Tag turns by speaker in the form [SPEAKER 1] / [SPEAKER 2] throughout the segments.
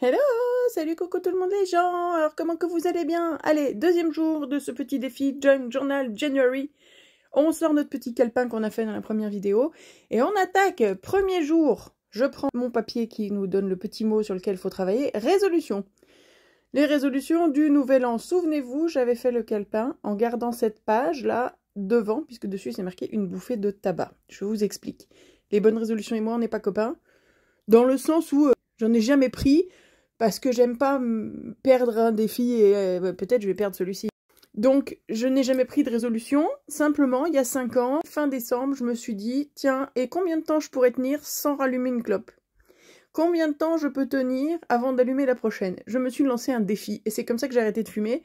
[SPEAKER 1] Hello, salut, coucou tout le monde les gens, alors comment que vous allez bien? Allez, deuxième jour de ce petit défi Junk Journal January. On sort notre petit calepin qu'on a fait dans la première vidéo et on attaque. Premier jour, je prends mon papier qui nous donne le petit mot sur lequel il faut travailler, résolution. Les résolutions du nouvel an, souvenez-vous, j'avais fait le calepin en gardant cette page là devant, puisque dessus c'est marqué une bouffée de tabac. Je vous explique. Les bonnes résolutions et moi on n'est pas copains, dans le sens où j'en ai jamais pris, parce que j'aime pas perdre un défi et peut-être je vais perdre celui-ci. Donc, je n'ai jamais pris de résolution. Simplement, il y a 5 ans, fin décembre, je me suis dit, tiens, et combien de temps je pourrais tenir sans rallumer une clope? Combien de temps je peux tenir avant d'allumer la prochaine? Je me suis lancé un défi, et c'est comme ça que j'ai arrêté de fumer,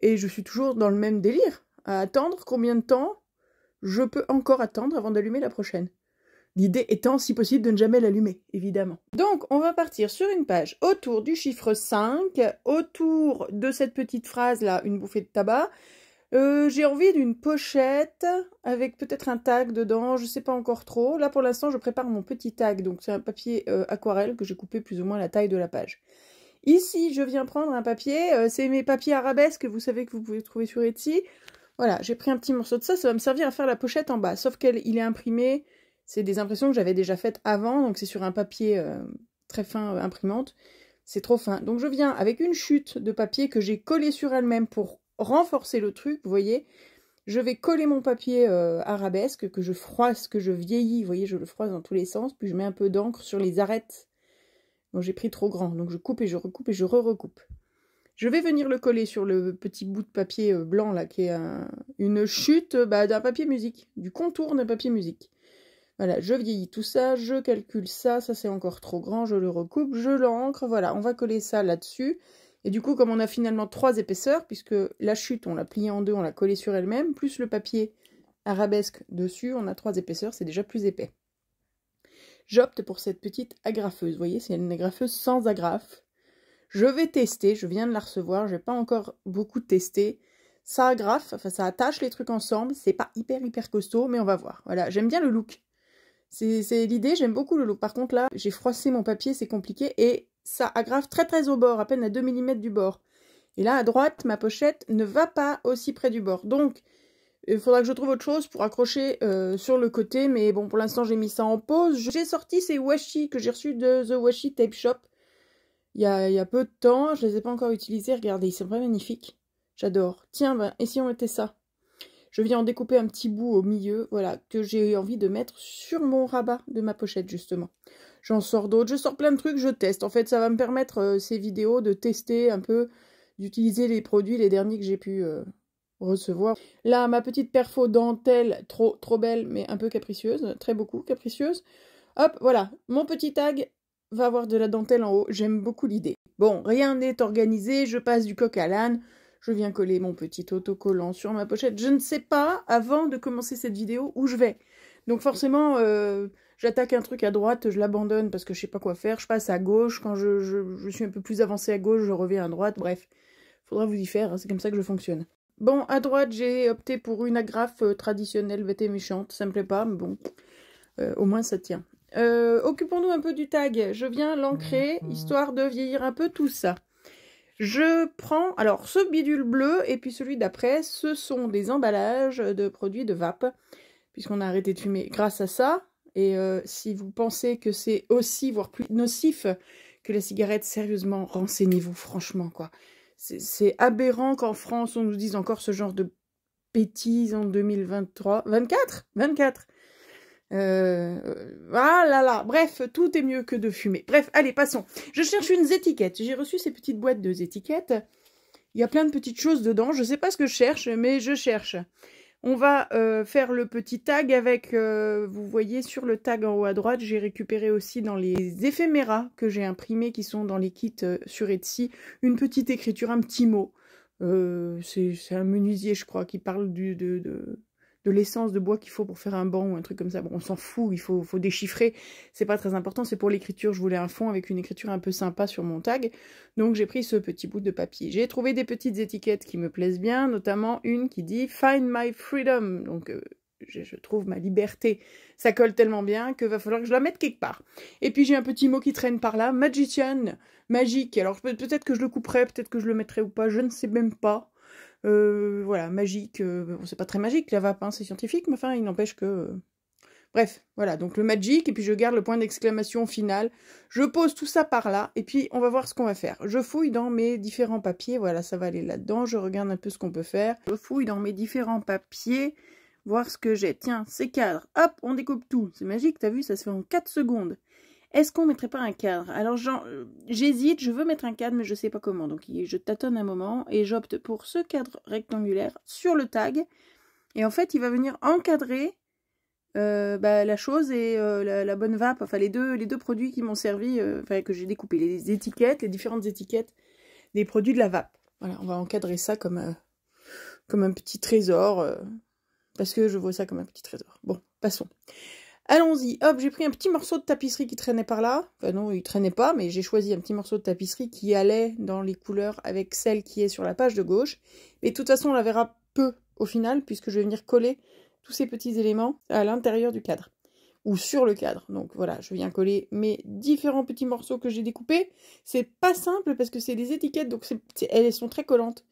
[SPEAKER 1] et je suis toujours dans le même délire, à attendre combien de temps je peux encore attendre avant d'allumer la prochaine. L'idée étant, si possible, de ne jamais l'allumer, évidemment. Donc, on va partir sur une page autour du chiffre 5, autour de cette petite phrase-là, une bouffée de tabac. J'ai envie d'une pochette avec peut-être un tag dedans, je ne sais pas encore trop. Là, pour l'instant, je prépare mon petit tag, donc c'est un papier aquarelle que j'ai coupé plus ou moins la taille de la page. Ici, je viens prendre un papier, c'est mes papiers arabesques, vous savez que vous pouvez trouver sur Etsy. Voilà, j'ai pris un petit morceau de ça, ça va me servir à faire la pochette en bas, sauf qu'il est imprimé. C'est des impressions que j'avais déjà faites avant, donc c'est sur un papier très fin imprimante. C'est trop fin. Donc je viens avec une chute de papier que j'ai collée sur elle-même pour renforcer le truc, vous voyez. Je vais coller mon papier arabesque, que je froisse, que je vieillis, vous voyez, je le froisse dans tous les sens, puis je mets un peu d'encre sur les arêtes. Bon, j'ai pris trop grand, donc je coupe et je recoupe et je re-recoupe. Je vais venir le coller sur le petit bout de papier blanc, là, qui est une chute d'un papier musique, du contour d'un papier musique. Voilà, je vieillis tout ça, je calcule ça, ça c'est encore trop grand, je le recoupe, je l'encre, voilà, on va coller ça là-dessus. Et du coup, comme on a finalement 3 épaisseurs, puisque la chute, on l'a pliée en deux, on l'a collée sur elle-même, plus le papier arabesque dessus, on a 3 épaisseurs, c'est déjà plus épais. J'opte pour cette petite agrafeuse, vous voyez, c'est une agrafeuse sans agrafe. Je vais tester, je viens de la recevoir, je n'ai pas encore beaucoup testé. Ça agrafe, enfin ça attache les trucs ensemble, c'est pas hyper costaud, mais on va voir. Voilà, j'aime bien le look. C'est l'idée, j'aime beaucoup le look. Par contre là, j'ai froissé mon papier, c'est compliqué, et ça agrafe très au bord, à peine à 2 mm du bord. Et là, à droite, ma pochette ne va pas aussi près du bord. Donc, il faudra que je trouve autre chose pour accrocher sur le côté, mais bon, pour l'instant, j'ai mis ça en pause. J'ai sorti ces washi que j'ai reçus de The Washi Tape Shop il y a peu de temps. Je les ai pas encore utilisés, regardez, ils sont pas magnifiques. J'adore. Tiens, ben, et si on mettait ça? Je viens en découper un petit bout au milieu, voilà, que j'ai envie de mettre sur mon rabat de ma pochette, justement. J'en sors d'autres, je sors plein de trucs, je teste. En fait, ça va me permettre, ces vidéos, de tester un peu, d'utiliser les produits, les derniers que j'ai pu recevoir. Là, ma petite perfo dentelle, trop belle, mais un peu capricieuse, très beaucoup capricieuse. Hop, voilà, mon petit tag va avoir de la dentelle en haut, j'aime beaucoup l'idée. Bon, rien n'est organisé, je passe du coq à l'âne. Je viens coller mon petit autocollant sur ma pochette. Je ne sais pas, avant de commencer cette vidéo, où je vais. Donc forcément, j'attaque un truc à droite, je l'abandonne parce que je sais pas quoi faire. Je passe à gauche. Quand je suis un peu plus avancée à gauche, je reviens à droite. Bref, faudra vous y faire, hein, c'est comme ça que je fonctionne. Bon, à droite, j'ai opté pour une agrafe traditionnelle, bête et méchante. Ça me plaît pas, mais bon, au moins ça tient. Occupons-nous un peu du tag. Je viens l'ancrer, histoire de vieillir un peu tout ça. Je prends, alors ce bidule bleu et puis celui d'après, ce sont des emballages de produits de vape, puisqu'on a arrêté de fumer grâce à ça. Et si vous pensez que c'est aussi, voire plus nocif que la cigarette, sérieusement, renseignez-vous franchement, quoi. C'est aberrant qu'en France, on nous dise encore ce genre de bêtises en 2023. 24. Ah là là, bref, tout est mieux que de fumer. Bref, allez, passons. Je cherche une étiquette. J'ai reçu ces petites boîtes de étiquettes. Il y a plein de petites choses dedans. Je sais pas ce que je cherche, mais je cherche. On va faire le petit tag avec, vous voyez sur le tag en haut à droite, j'ai récupéré aussi dans les éphéméras que j'ai imprimés, qui sont dans les kits sur Etsy, une petite écriture, un petit mot. C'est un menuisier, je crois, qui parle de l'essence de bois qu'il faut pour faire un banc ou un truc comme ça. Bon, on s'en fout, il faut déchiffrer. C'est pas très important, c'est pour l'écriture. Je voulais un fond avec une écriture un peu sympa sur mon tag. Donc j'ai pris ce petit bout de papier. J'ai trouvé des petites étiquettes qui me plaisent bien, notamment une qui dit « Find my freedom ». Donc je trouve ma liberté. Ça colle tellement bien que va falloir que je la mette quelque part. Et puis j'ai un petit mot qui traîne par là, Magician, magique. Alors peut-être que je le couperai, peut-être que je le mettrai ou pas, je ne sais même pas. Voilà, magique, bon, c'est pas très magique, la vape, hein, c'est scientifique, mais enfin, il n'empêche que... Bref, voilà, donc le magic, et puis je garde le point d'exclamation final. Je pose tout ça par là, et puis on va voir ce qu'on va faire. Je fouille dans mes différents papiers, voilà, ça va aller là-dedans, je regarde un peu ce qu'on peut faire. Je fouille dans mes différents papiers, voir ce que j'ai. Tiens, ces cadres, hop, on découpe tout. C'est magique, t'as vu, ça se fait en 4 secondes. Est-ce qu'on mettrait pas un cadre? Alors j'hésite, je veux mettre un cadre, mais je sais pas comment. Donc je tâtonne un moment et j'opte pour ce cadre rectangulaire sur le tag. Et en fait, il va venir encadrer la chose et la bonne vape. Enfin, les deux produits qui m'ont servi, que j'ai découpé. Les étiquettes, les différentes étiquettes des produits de la vape. Voilà, on va encadrer ça comme un petit trésor. Parce que je vois ça comme un petit trésor. Bon, passons. Allons-y, hop, j'ai pris un petit morceau de tapisserie qui traînait par là. Enfin non, il traînait pas, mais j'ai choisi un petit morceau de tapisserie qui allait dans les couleurs avec celle qui est sur la page de gauche. Mais de toute façon, on la verra peu au final, puisque je vais venir coller tous ces petits éléments à l'intérieur du cadre. Ou sur le cadre. Donc voilà, je viens coller mes différents petits morceaux que j'ai découpés. C'est pas simple parce que c'est des étiquettes, donc elles sont très collantes.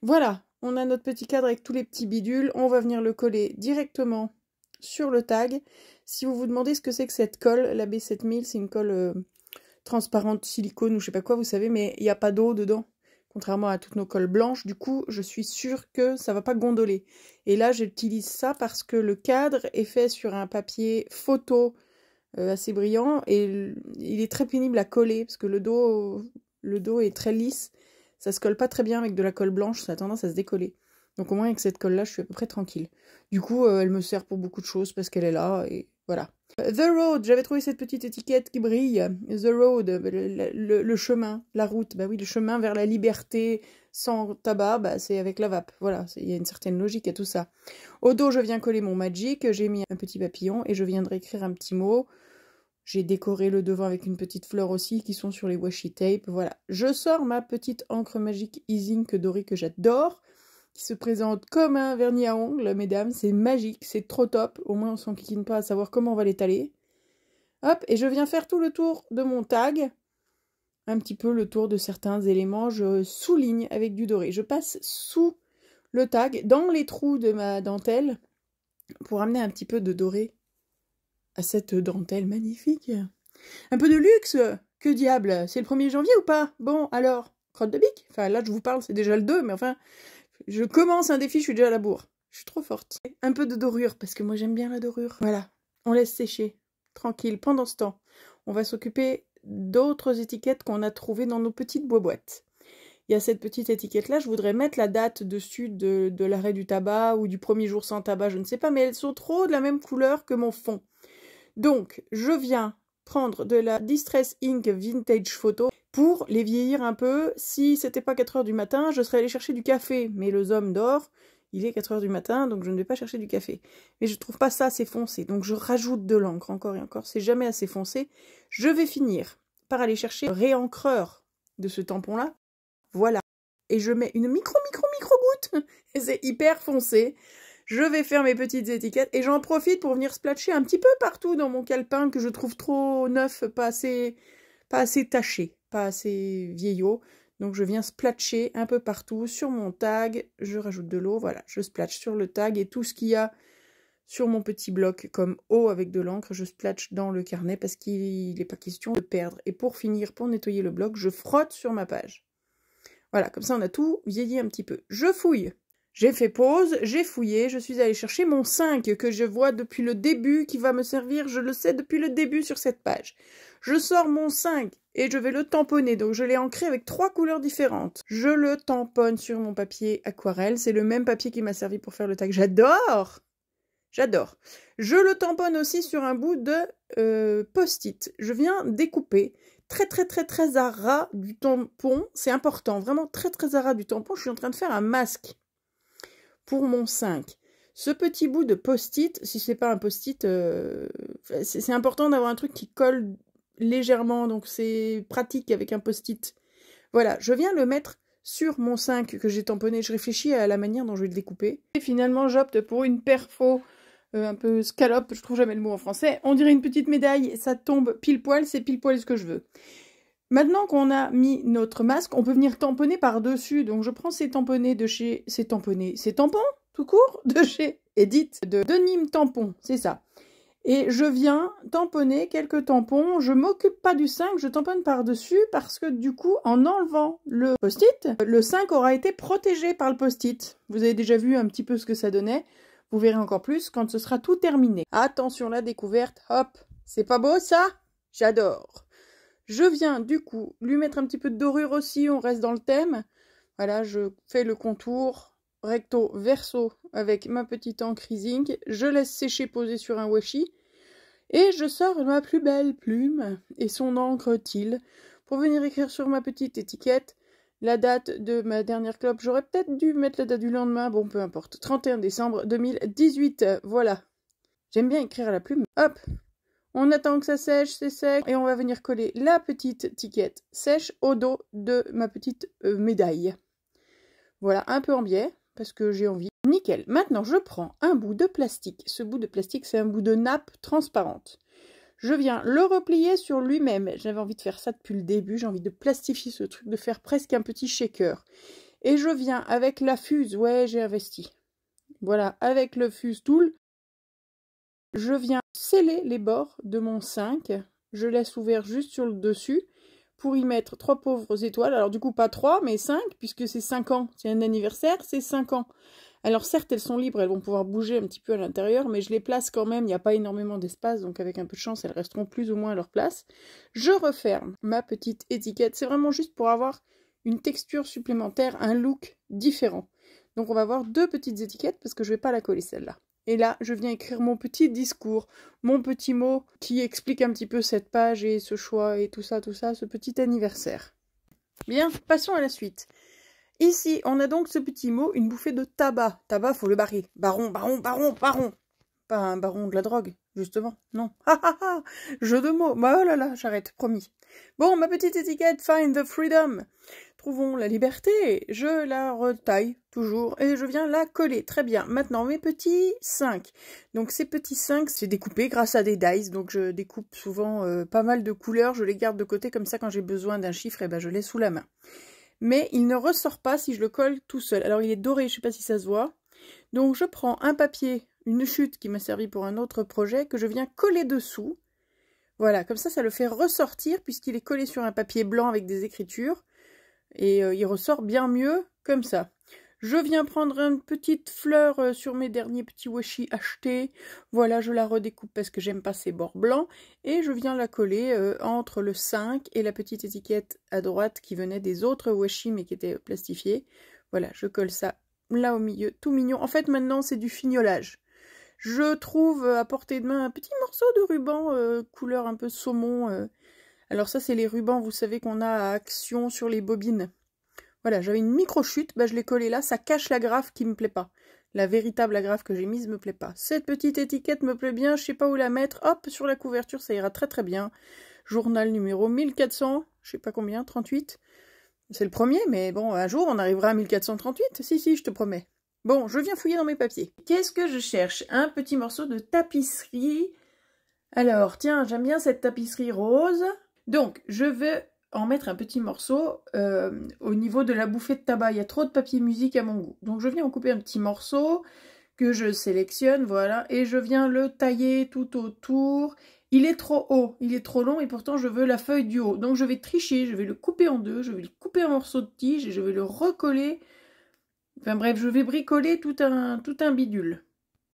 [SPEAKER 1] Voilà, on a notre petit cadre avec tous les petits bidules. On va venir le coller directement sur le tag. Si vous vous demandez ce que c'est que cette colle, la B7000, c'est une colle transparente silicone ou je sais pas quoi, vous savez, mais il n'y a pas d'eau dedans, contrairement à toutes nos colles blanches. Du coup, je suis sûre que ça va pas gondoler. Et là, j'utilise ça parce que le cadre est fait sur un papier photo assez brillant et il est très pénible à coller parce que le dos est très lisse. Ça se colle pas très bien avec de la colle blanche, ça a tendance à se décoller. Donc au moins avec cette colle-là, je suis à peu près tranquille. Du coup, elle me sert pour beaucoup de choses parce qu'elle est là et voilà. The Road, j'avais trouvé cette petite étiquette qui brille. The Road, le chemin, la route. Bah oui, le chemin vers la liberté sans tabac, bah c'est avec la vape. Voilà, il y a une certaine logique à tout ça. Au dos, je viens coller mon Magic. J'ai mis un petit papillon et je viendrai écrire un petit mot. J'ai décoré le devant avec une petite fleur aussi qui sont sur les washi tape. Voilà, je sors ma petite encre magique E-Ink dorée que j'adore, qui se présente comme un vernis à ongles, mesdames. C'est magique, c'est trop top. Au moins, on s'enquiquine pas à savoir comment on va l'étaler. Hop, et je viens faire tout le tour de mon tag. Un petit peu le tour de certains éléments. Je souligne avec du doré. Je passe sous le tag, dans les trous de ma dentelle, pour amener un petit peu de doré à cette dentelle magnifique. Un peu de luxe, que diable, c'est le 1er janvier ou pas? Bon, alors, crotte de bique. Enfin, là, je vous parle, c'est déjà le 2, mais enfin, je commence un défi, je suis déjà à la bourre. Je suis trop forte. Un peu de dorure, parce que moi, j'aime bien la dorure. Voilà, on laisse sécher, tranquille. Pendant ce temps, on va s'occuper d'autres étiquettes qu'on a trouvées dans nos petites boîtes. Il y a cette petite étiquette-là, je voudrais mettre la date dessus de l'arrêt du tabac ou du 1er jour sans tabac, je ne sais pas, mais elles sont trop de la même couleur que mon fond. Donc, je viens prendre de la Distress Ink Vintage Photo pour les vieillir un peu. Si c'était pas 4 h du matin, je serais allée chercher du café. Mais le zombie dort, il est 4 h du matin, donc je ne vais pas chercher du café. Mais je trouve pas ça assez foncé, donc je rajoute de l'encre, encore et encore. C'est jamais assez foncé. Je vais finir par aller chercher un réencreur de ce tampon-là. Voilà. Et je mets une micro goutte. Et c'est hyper foncé. Je vais faire mes petites étiquettes et j'en profite pour venir splatcher un petit peu partout dans mon calepin que je trouve trop neuf, pas assez taché, pas assez vieillot. Donc je viens splatcher un peu partout sur mon tag, je rajoute de l'eau, voilà, je splatche sur le tag et tout ce qu'il y a sur mon petit bloc comme eau avec de l'encre, je splatche dans le carnet parce qu'il n'est pas question de perdre. Et pour finir, pour nettoyer le bloc, je frotte sur ma page. Voilà, comme ça on a tout vieilli un petit peu. Je fouille. J'ai fait pause, j'ai fouillé, je suis allée chercher mon 5 que je vois depuis le début, qui va me servir, je le sais, depuis le début sur cette page. Je sors mon 5 et je vais le tamponner, donc je l'ai ancré avec 3 couleurs différentes. Je le tamponne sur mon papier aquarelle, c'est le même papier qui m'a servi pour faire le tag. J'adore! J'adore. Je le tamponne aussi sur un bout de post-it. Je viens découper très à ras du tampon, c'est important, vraiment très à ras du tampon. Je suis en train de faire un masque pour mon 5. Ce petit bout de post-it, si c'est pas un post-it, c'est important d'avoir un truc qui colle légèrement, donc c'est pratique avec un post-it. Voilà, je viens le mettre sur mon 5 que j'ai tamponné. Je réfléchis à la manière dont je vais le découper. Et finalement, j'opte pour une perfo un peu scalope, je trouve jamais le mot en français. On dirait une petite médaille, ça tombe pile poil, c'est pile poil ce que je veux. Maintenant qu'on a mis notre masque, on peut venir tamponner par-dessus. Donc je prends ces tamponnets de chez... Ces tampons, tout court, de chez Edith, de Nîmes Tampon, c'est ça. Et je viens tamponner quelques tampons. Je m'occupe pas du 5, je tamponne par-dessus parce que du coup, en enlevant le post-it, le 5 aura été protégé par le post-it. Vous avez déjà vu un petit peu ce que ça donnait. Vous verrez encore plus quand ce sera tout terminé. Attention la découverte, hop, c'est pas beau ça? J'adore. Je viens du coup lui mettre un petit peu de dorure aussi, on reste dans le thème. Voilà, je fais le contour recto verso avec ma petite encre Ising. Je laisse sécher poser sur un washi. Et je sors ma plus belle plume et son encre teal pour venir écrire sur ma petite étiquette la date de ma dernière clope. J'aurais peut-être dû mettre la date du lendemain, bon peu importe. 31 décembre 2018, voilà. J'aime bien écrire à la plume. Hop! On attend que ça sèche, c'est sec, et on va venir coller la petite étiquette sèche au dos de ma petite médaille. Voilà, un peu en biais, parce que j'ai envie. Nickel. Maintenant, je prends un bout de plastique. Ce bout de plastique, c'est un bout de nappe transparente. Je viens le replier sur lui-même. J'avais envie de faire ça depuis le début. J'ai envie de plastifier ce truc, de faire presque un petit shaker. Et je viens avec la fuse. Ouais, j'ai investi. Voilà, avec le fuse tool. Je viens sceller les bords de mon 5. Je laisse ouvert juste sur le dessus pour y mettre 3 pauvres étoiles. Alors du coup, pas 3, mais 5, puisque c'est 5 ans. C'est un anniversaire, c'est 5 ans. Alors certes, elles sont libres, elles vont pouvoir bouger un petit peu à l'intérieur, mais je les place quand même, il n'y a pas énormément d'espace, donc avec un peu de chance, elles resteront plus ou moins à leur place. Je referme ma petite étiquette. C'est vraiment juste pour avoir une texture supplémentaire, un look différent. Donc on va avoir 2 petites étiquettes, parce que je ne vais pas la coller celle-là. Et là, je viens écrire mon petit discours, mon petit mot qui explique un petit peu cette page et ce choix et tout ça, ce petit anniversaire. Bien, passons à la suite. Ici, on a donc ce petit mot, une bouffée de tabac. Tabac, faut le barrer. Baron, baron, baron, baron. Pas un baron de la drogue, justement. Non. Ha ha ha. Jeu de mots. Bah, oh là là, j'arrête, promis. Bon, ma petite étiquette, Find the Freedom. Trouvons la liberté. Je la retaille, toujours, et je viens la coller. Très bien. Maintenant, mes petits 5. Donc, ces petits 5, c'est découpé grâce à des dice. Donc, je découpe souvent pas mal de couleurs. Je les garde de côté, comme ça, quand j'ai besoin d'un chiffre, et ben, je l'ai sous la main. Mais il ne ressort pas si je le colle tout seul. Alors, il est doré, je ne sais pas si ça se voit. Donc, je prends un papier, une chute qui m'a servi pour un autre projet, que je viens coller dessous. Voilà, comme ça le fait ressortir, puisqu'il est collé sur un papier blanc avec des écritures. Et il ressort bien mieux comme ça. Je viens prendre une petite fleur sur mes derniers petits washi achetés. Voilà, je la redécoupe parce que j'aime pas ces bords blancs. Et je viens la coller entre le 5 et la petite étiquette à droite qui venait des autres washi mais qui était plastifiée. Voilà, je colle ça là au milieu, tout mignon. En fait, maintenant, c'est du fignolage. Je trouve à portée de main un petit morceau de ruban couleur un peu saumon. Alors ça, c'est les rubans, vous savez, qu'on a à action sur les bobines. Voilà, j'avais une micro-chute, bah, je l'ai collée là, ça cache l'agrafe qui me plaît pas. La véritable agrafe que j'ai mise me plaît pas. Cette petite étiquette me plaît bien, je sais pas où la mettre. Hop, sur la couverture, ça ira très très bien. Journal numéro 1400, je sais pas combien, 38. C'est le premier, mais bon, un jour, on arrivera à 1438. Si, je te promets. Bon, je viens fouiller dans mes papiers. Qu'est-ce que je cherche? Un petit morceau de tapisserie. Alors, tiens, j'aime bien cette tapisserie rose. Donc, je vais en mettre un petit morceau au niveau de la bouffée de tabac. Il y a trop de papier musique à mon goût. Donc, je viens en couper un petit morceau que je sélectionne, voilà. Et je viens le tailler tout autour. Il est trop haut, il est trop long et pourtant, je veux la feuille du haut. Donc, je vais tricher, je vais le couper en deux, je vais le couper en morceaux de tige et je vais le recoller. Enfin bref, je vais bricoler tout un bidule.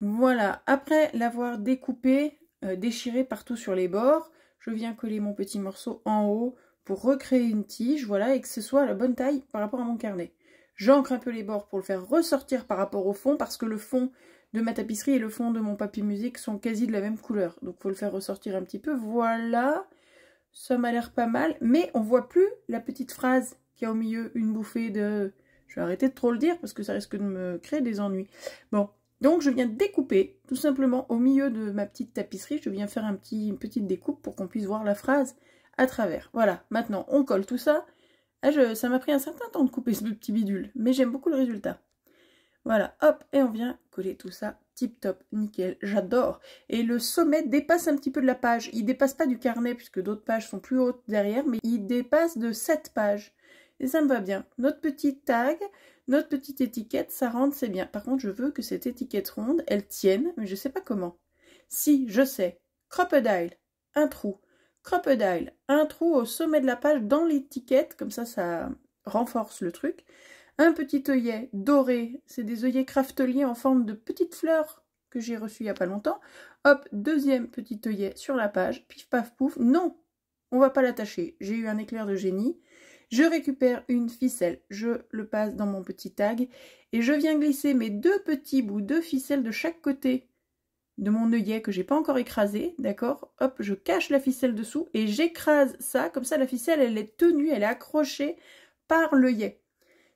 [SPEAKER 1] Voilà, après l'avoir découpé, déchiré partout sur les bords, je viens coller mon petit morceau en haut pour recréer une tige, voilà, et que ce soit à la bonne taille par rapport à mon carnet. J'ancre un peu les bords pour le faire ressortir par rapport au fond, parce que le fond de ma tapisserie et le fond de mon papier musique sont quasi de la même couleur. Donc il faut le faire ressortir un petit peu. Voilà, ça m'a l'air pas mal, mais on voit plus la petite phrase qui a au milieu une bouffée de... Je vais arrêter de trop le dire parce que ça risque de me créer des ennuis. Bon, donc je viens découper tout simplement au milieu de ma petite tapisserie. Je viens faire une petite découpe pour qu'on puisse voir la phrase à travers. Voilà, maintenant on colle tout ça. Ah, ça m'a pris un certain temps de couper ce petit bidule, mais j'aime beaucoup le résultat. Voilà, hop, et on vient coller tout ça, tip top, nickel, j'adore. Et le sommet dépasse un petit peu de la page. Il dépasse pas du carnet, puisque d'autres pages sont plus hautes derrière, mais il dépasse de 7 pages. Et ça me va bien. Notre petite tag, notre petite étiquette, ça rentre, c'est bien. Par contre, je veux que cette étiquette ronde, elle tienne, mais je sais pas comment. Si, je sais. Crocodile, un trou. Crocodile, un trou au sommet de la page dans l'étiquette, comme ça renforce le truc. Un petit œillet doré, c'est des œillets crafteliers en forme de petites fleurs que j'ai reçues il n'y a pas longtemps. Hop, deuxième petit œillet sur la page, pif paf pouf. Non, on va pas l'attacher, j'ai eu un éclair de génie. Je récupère une ficelle, je le passe dans mon petit tag et je viens glisser mes 2 petits bouts de ficelle de chaque côté de mon œillet que j'ai pas encore écrasé, d'accord? Hop, je cache la ficelle dessous et j'écrase ça, comme ça la ficelle elle est tenue, elle est accrochée par l'œillet.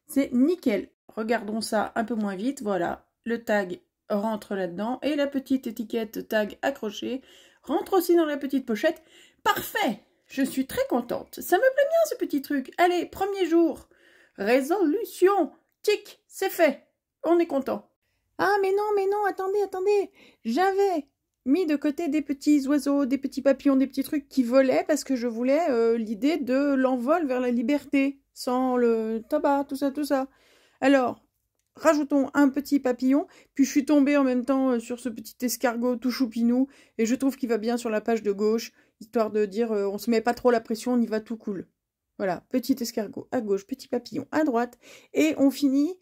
[SPEAKER 1] C'est nickel. Regardons ça un peu moins vite. Voilà, le tag rentre là-dedans et la petite étiquette tag accrochée rentre aussi dans la petite pochette. Parfait! Je suis très contente. Ça me plaît bien ce petit truc. Allez, premier jour. Résolution. Tic, c'est fait. On est content. Ah, mais non, attendez. J'avais mis de côté des petits oiseaux, des petits papillons, des petits trucs qui volaient parce que je voulais l'idée de l'envol vers la liberté, sans le tabac, tout ça. Alors, rajoutons un petit papillon, puis je suis tombée en même temps sur ce petit escargot tout choupinou, et je trouve qu'il va bien sur la page de gauche, histoire de dire on se met pas trop la pression, on y va tout cool. Voilà, petit escargot à gauche, petit papillon à droite, et on finit...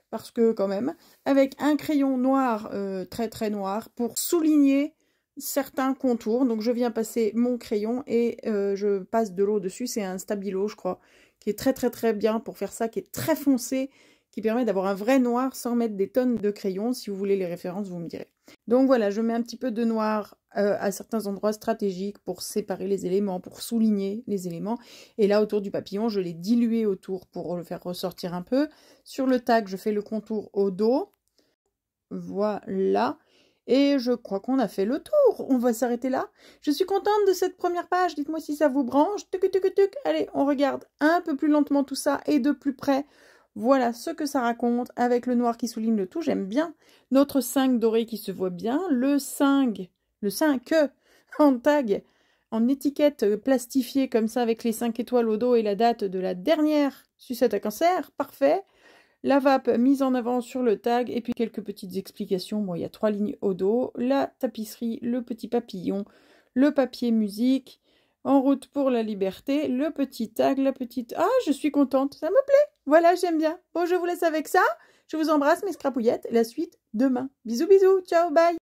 [SPEAKER 1] parce que quand même, avec un crayon noir, très noir, pour souligner certains contours. Donc je viens passer mon crayon et je passe de l'eau dessus. C'est un stabilo, je crois, qui est très bien pour faire ça, qui est très foncé, qui permet d'avoir un vrai noir sans mettre des tonnes de crayons. Si vous voulez les références, vous me direz. Donc voilà, je mets un petit peu de noir à certains endroits stratégiques pour séparer les éléments, pour souligner les éléments. Et là, autour du papillon, je l'ai dilué autour pour le faire ressortir un peu. Sur le tag, je fais le contour au dos. Voilà. Et je crois qu'on a fait le tour. On va s'arrêter là. Je suis contente de cette première page. Dites-moi si ça vous branche. Tuc. Allez, on regarde un peu plus lentement tout ça et de plus près. Voilà ce que ça raconte avec le noir qui souligne le tout. J'aime bien. Notre 5 doré qui se voit bien. Le 5 en tag, en étiquette plastifiée comme ça avec les 5 étoiles au dos et la date de la dernière sucette à cancer. Parfait. La vape mise en avant sur le tag et puis quelques petites explications. Bon, il y a 3 lignes au dos, la tapisserie, le petit papillon, le papier musique, en route pour la liberté, le petit tag, la petite... Ah, je suis contente, ça me plaît. Voilà, j'aime bien. Bon, je vous laisse avec ça. Je vous embrasse mes scrapouillettes. La suite demain. Bisous, ciao, bye.